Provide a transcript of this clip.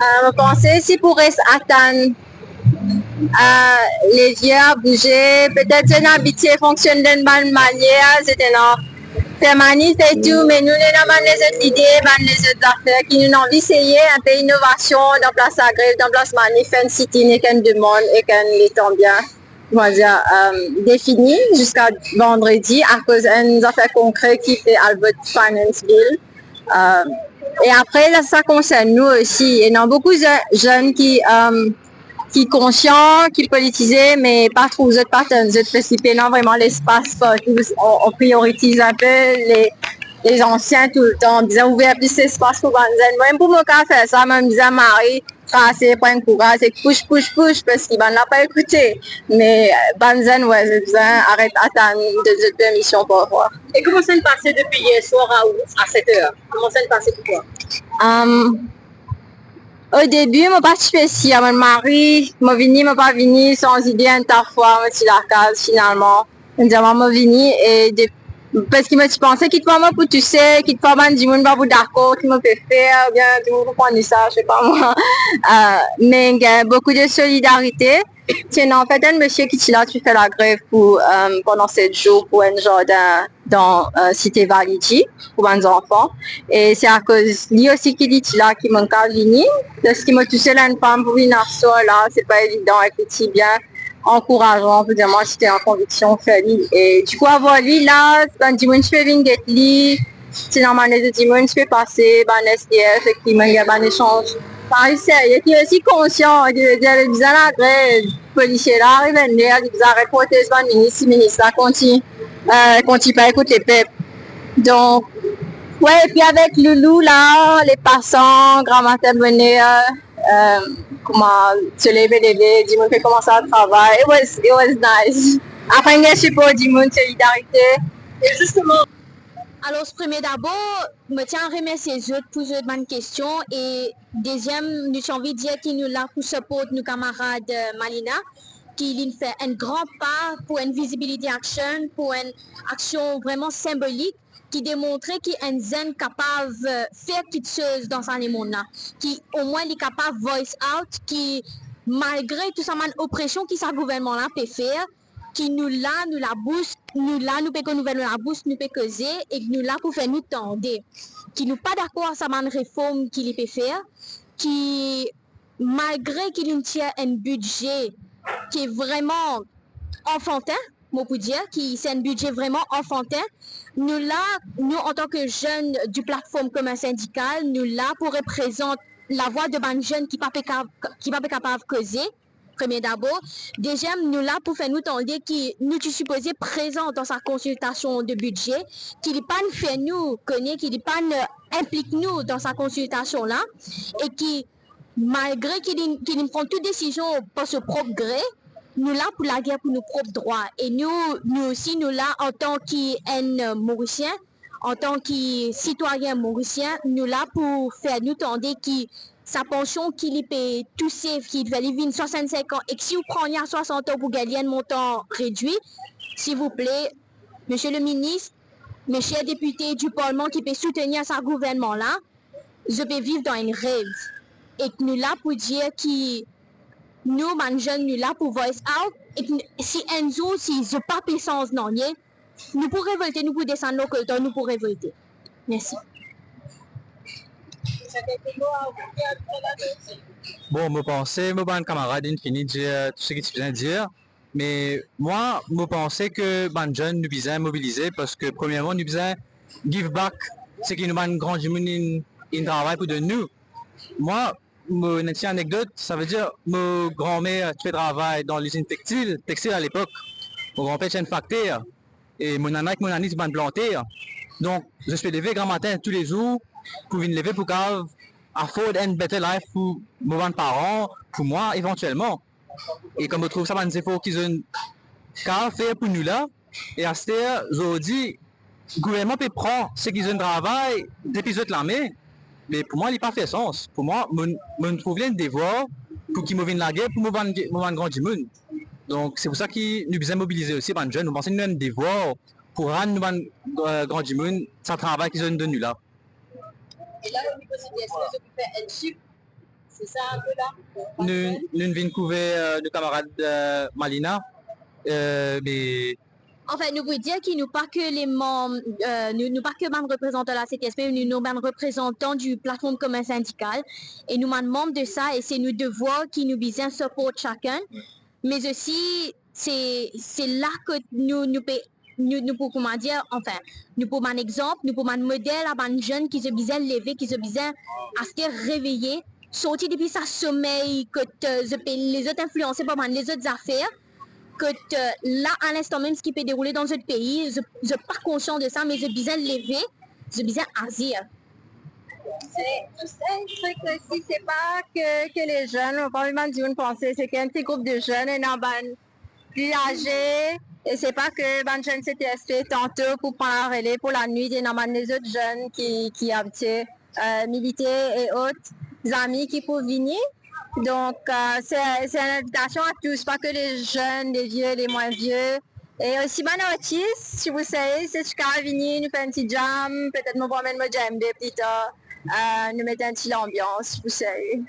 Je pensais si pourrait attendre les yeux à bouger, peut-être une habitude fonctionne d'une bonne manière, c'était non. C'est magnifique et tout, mais nous avons les autres idées, les autres affaires qui nous ont essayé un peu d'innovation dans place à grève, dans place magnifique, city, et qu'on demande et qu'on les tombe bien. Comment dire, défini jusqu'à vendredi à cause d'une affaire concrète qui fait Albert Finance Bill. Et après, là, ça concerne nous aussi. Et non, beaucoup de jeunes qui conscients, qui politisés, mais pas trop aux autres partenaires, aux autres participer, non, vraiment l'espace, on priorise un peu les anciens tout le temps, en disant ouvrir plus d'espace pour Banzen. Moi, pour moi, quand faire ça, je me disais, Marie, tracer, prendre courage, c'est push, push, push, parce qu'il n'a pas écouté. Mais Banzen, ouais, j'ai besoin, arrête, attendre de permission pour voir. Et comment ça s'est passé depuis hier soir à 7 heures? Comment ça s'est passé pour toi? Au début, je pas spécial. Mon mari, je venu, je pas venu sans idée une fois, je suis la case finalement. Je dis, je venu et parce qu'il me pensait qu'il te fait pour tu sais, qu'il te fait du monde pas pour d'accord, qu'il me fait faire, bien, tout le monde comprend ça, je sais pas moi. Mais il y a beaucoup de solidarité. Tiens, en fait, un monsieur qui est là, tu fais la grève pour, pendant 7 jours pour un jardin dans Cité Validi pour les enfants. Et c'est à cause lui aussi qui dit là qui manque à venir. Parce qu'il m'a touché là une femme pour venir là, c'est pas évident, et puis bien encourageant, pour dire moi j'étais en conviction felice. Et du coup, avoir lui là, ben dimanche je peux venir get lui. C'est normal, les dimanche je peux passer, ben SDF, effectivement, il y a un échange. Pareil, il est aussi conscient, il veut dire, il bizarre la grève, policier là, arrive à venir, il bizarre reporter ce ministre, là, continue pas écouter les peuples. Donc, ouais, et puis avec Loulou, là, les passants, grand-matin venait, comment se lever, du monde fait commencer à travailler. It was nice. Après, il y a support du monde, solidarité. Et justement, alors, premier d'abord, je me tiens à remercier les autres pour cette bonne question. Et deuxième, nous avons envie de dire qu'il nous là pour support nos camarades Malina, qui fait un grand pas pour une visibility action, pour une action vraiment symbolique, qui démontrait qu'il est un zen capable de faire quelque chose dans ce monde-là, qui au moins est capable de voice out, qui malgré tout ça, oppression qui ce gouvernement-là peut faire, qui nous là, nous la boost, nous là, nous peut nouvelle la boost, nous peut causer, et nous là pour faire nous tendre, qui nous pas d'accord à sa réforme qu'il peut faire, qui malgré qu'il tient un budget qui est vraiment enfantin, moi pour dire, qui c'est un budget vraiment enfantin, nous là, nous en tant que jeunes du plateforme commun syndical, nous là pour représenter la voix de ban jeunes qui pas capable de causer. Premier d'abord. Deuxième, nous là pour faire nous tendre qui nous tu supposé présent dans sa consultation de budget, qui n'est pas fait nous connaît, qui n'est pas implique nous dans sa consultation là, et qui malgré qu'il prend toute décision par ce propre gré, nous là pour la guerre pour nos propres droits. Et nous aussi, nous là en tant qu'un Mauricien, en tant que citoyen mauricien, nous là pour faire nous tendre qui sa pension qu'il peut toucher, qui va vivre 65 ans, et que si vous prenez à 60 ans pour gagner un montant réduit, s'il vous plaît, monsieur le ministre, mes chers députés du Parlement qui peut soutenir ce gouvernement-là, je vais vivre dans un rêve. Et que nous là pour dire que nous, les jeunes, nous là pour voice out, et que si un jour, si je pas puissance non, nous pour révolter, nous pour descendre nos cultures, nous pour révolter. Merci. Bon, je pensais, mon camarade, fini de dire tout ce que tu viens de dire. Mais moi, je pensais que les jeunes nous besoin mobiliser parce que, premièrement, nous besoin give back. C'est qu'ils nous ont grand un travail pour de nous. Moi, une petite anecdote, ça veut dire mon grand-mère fait travail dans l'usine textile à l'époque. Mon grand-père c'est une facteur. Et mon nana avec mon nanny, c'est une planter. Donc, je suis levé grand matin tous les jours pour venir lever pour afford une better life pour mes parents, pour moi éventuellement. Et comme je trouve ça, c'est faut qu'ils ont qu'à faire pour nous là. Et à ce moment, je dis, le gouvernement peut prendre ce qu'ils ont travail depuis la main. Mais pour moi, il n'a pas fait sens. Pour moi, je trouve un devoir pour qu'ils me viennent la guerre pour me vendre grand du monde. Donc, c'est pour ça que nous besoin mobiliser aussi les jeunes. Nous pensons nous un devoir pour rendre nous grand du monde, ça travail qu'ils ont de nous là. Et là, au niveau du DSE, je peux faire un chiffre C'est ça un peu là? Nous venons couvrir nos camarades Malina. Mais En fait, nous pouvons dire qu'il nous pas que les membres, nous pas que les représentants de la CTSP, nous sommes représentants du plateforme commun syndical et nous sommes membres de ça et c'est nos devoirs qui nous besoin support chacun. Mais aussi, c'est là que nous pouvons, comment dire, enfin, nous pouvons un exemple, nous pouvons un modèle à un jeune qui se besoin lever, qui se besoin à se réveiller, sortir depuis sa sommeil, que les autres influencés par les autres affaires. Que là, à l'instant même, ce qui peut dérouler dans notre pays, je ne suis pas conscient de ça, mais je besoin de lever, je besoin d'agir. Tu sais, un truc aussi, c'est pas que les jeunes, on pas vraiment dire une pensée, c'est qu'un petit groupe de jeunes est dans ban plus âgés, et c'est pas que ban jeunes CTSP tantôt pour prendre la relais pour la nuit, et dans les autres jeunes qui habitent militaires et autres amis qui peuvent venir. Donc, c'est une invitation à tous, pas que les jeunes, les vieux, les moins vieux. Et aussi, bon artiste, si vous savez, c'est tu peux venir, nous faire un petit jam, peut-être nous promène mon jam plus tard, nous mettre un petit ambiance, vous savez.